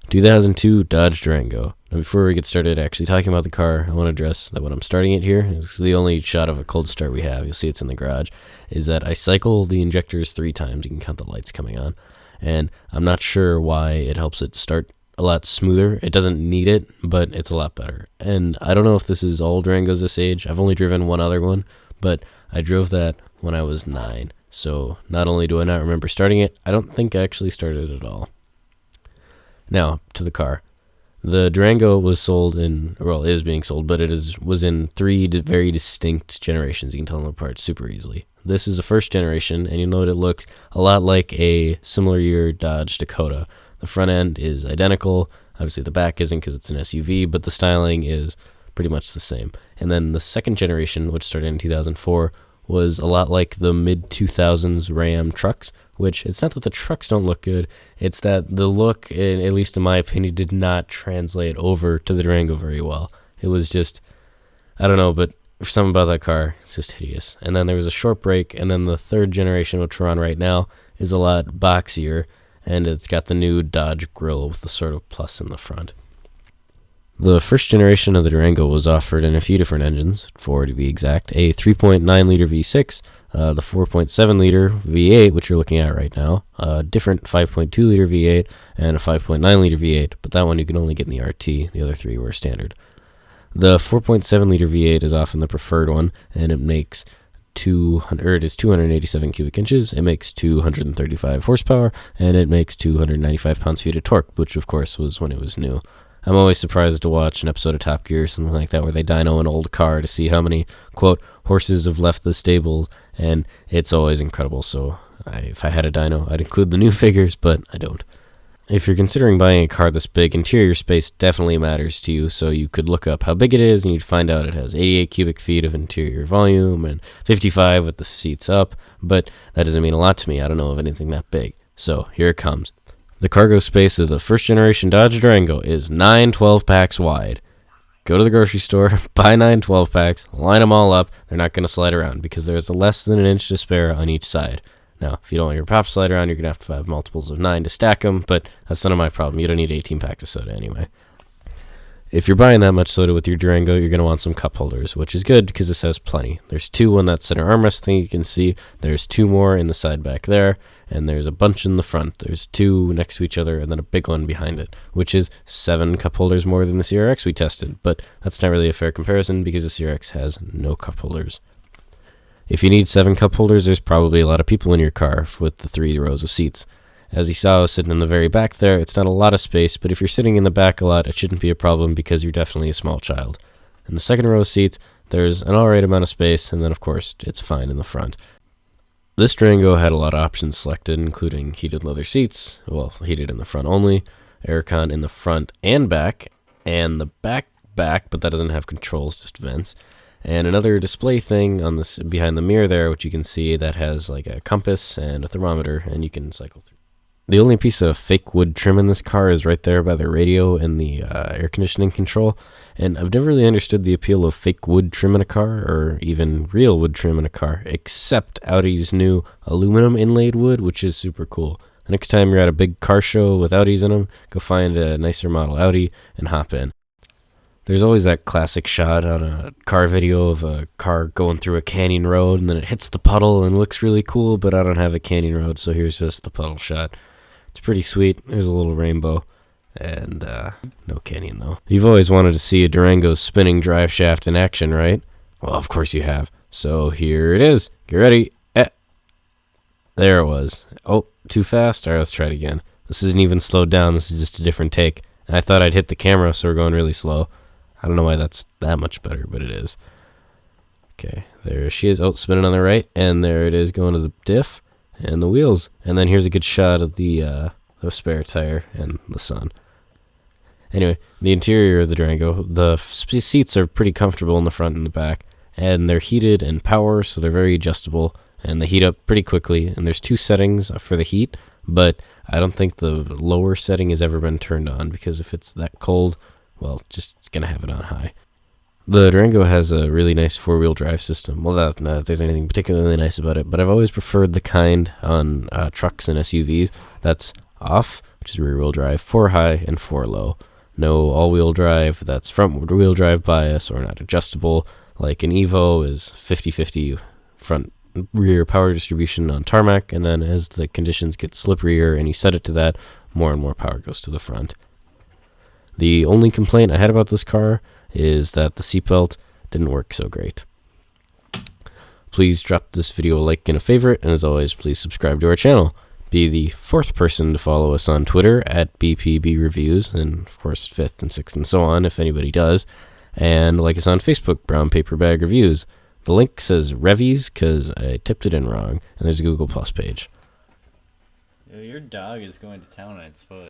2002 Dodge Durango. Now, before we get started actually talking about the car, I want to address that when I'm starting it here, it's the only shot of a cold start we have, you'll see it's in the garage, is that I cycle the injectors 3 times. You can count the lights coming on. And I'm not sure why it helps it start a lot smoother. It doesn't need it, but it's a lot better. And I don't know if this is all Durangos this age. I've only driven one other one, but I drove that when I was 9. So not only do I not remember starting it, I don't think I actually started it at all. Now, to the car. The Durango was sold is being sold, but was in 3 very distinct generations. You can tell them apart super easily. This is the first generation, and you'll note it looks a lot like a similar year Dodge Dakota. The front end is identical. Obviously, the back isn't because it's an SUV, but the styling is pretty much the same. And then the second generation, which started in 2004, was a lot like the mid-2000s Ram trucks, which it's not that the trucks don't look good, it's that the look, at least in my opinion, did not translate over to the Durango very well. It was just, I don't know, but something about that car, it's just hideous. And then there was a short break, and then the third generation, which we're on right now, is a lot boxier, and it's got the new Dodge grille with the sort of plus in the front. The first generation of the Durango was offered in a few different engines, 4 to be exact, a 3.9-liter V6, the 4.7-liter V8, which you're looking at right now, a different 5.2-liter V8, and a 5.9-liter V8, but that one you can only get in the RT, the other 3 were standard. The 4.7-liter V8 is often the preferred one, and it makes 287 cubic inches, it makes 235 horsepower, and it makes 295 pounds-feet of torque, which of course was when it was new. I'm always surprised to watch an episode of Top Gear or something like that where they dyno an old car to see how many, quote, horses have left the stable, and it's always incredible. So if I had a dyno, I'd include the new figures, but I don't. If you're considering buying a car this big, interior space definitely matters to you, so you could look up how big it is, and you'd find out it has 88 cubic feet of interior volume and 55 with the seats up, but that doesn't mean a lot to me. I don't know of anything that big. So here it comes. The cargo space of the first generation Dodge Durango is 9 12-packs wide. Go to the grocery store, buy 9 12-packs, line them all up. They're not going to slide around because there's less than an inch to spare on each side. Now, if you don't want your pop slide around, you're going to have multiples of 9 to stack them, but that's none of my problem. You don't need 18 packs of soda anyway. If you're buying that much soda with your Durango, you're going to want some cup holders, which is good because this has plenty. There's 2 on that center armrest thing you can see. There's 2 more in the side back there, and there's a bunch in the front. There's 2 next to each other and then a big one behind it, which is 7 cup holders more than the CRX we tested, but that's not really a fair comparison because the CRX has no cup holders. If you need 7 cup holders, there's probably a lot of people in your car with the 3 rows of seats. As you saw, I was sitting in the very back there. It's not a lot of space, but if you're sitting in the back a lot, it shouldn't be a problem because you're definitely a small child. In the second row of seats, there's an alright amount of space, and then of course, it's fine in the front. This Durango had a lot of options selected, including heated leather seats, well, heated in the front only, aircon in the front and the back, but that doesn't have controls, just vents. And another display thing on this behind the mirror there, which you can see that has like a compass and a thermometer, and you can cycle through. The only piece of fake wood trim in this car is right there by the radio and the air conditioning control, and I've never really understood the appeal of fake wood trim in a car, or even real wood trim in a car, except Audi's new aluminum inlaid wood, which is super cool. The next time you're at a big car show with Audis in them, go find a nicer model Audi and hop in. There's always that classic shot on a car video of a car going through a canyon road, and then it hits the puddle and looks really cool, but I don't have a canyon road, so here's just the puddle shot. It's pretty sweet. There's a little rainbow, and no canyon, though. You've always wanted to see a Durango spinning drive shaft in action, right? Well, of course you have. So here it is. Get ready. There it was. Oh, too fast? All right, let's try it again. This isn't even slowed down. This is just a different take. I thought I'd hit the camera, so we're going really slow. I don't know why that's that much better, but it is. Okay, there she is. Oh, spinning on the right, and there it is going to the diff and the wheels. And then here's a good shot of the spare tire and the sun. Anyway, the interior of the Durango, the seats are pretty comfortable in the front and the back, and they're heated and power, so they're very adjustable, and they heat up pretty quickly. And there's 2 settings for the heat, but I don't think the lower setting has ever been turned on, because if it's that cold, well, just gonna have it on high. The Durango has a really nice 4-wheel drive system. Well, not that there's anything particularly nice about it, but I've always preferred the kind on trucks and SUVs that's off, which is rear wheel drive, 4 high, and 4 low. No all-wheel drive, that's front wheel drive bias or not adjustable. Like an Evo is 50-50 front rear power distribution on tarmac, and then as the conditions get slipperier and you set it to that, more and more power goes to the front. The only complaint I had about this car is that the seatbelt didn't work so great. Please drop this video a like and a favorite, and as always, please subscribe to our channel. Be the 4th person to follow us on Twitter at BPB Reviews, and of course 5th and 6th and so on if anybody does. And like us on Facebook, Brown Paper Bag Reviews. The link says revies because I typed it in wrong, and there's a Google Plus page. Yo, your dog is going to town on its foot.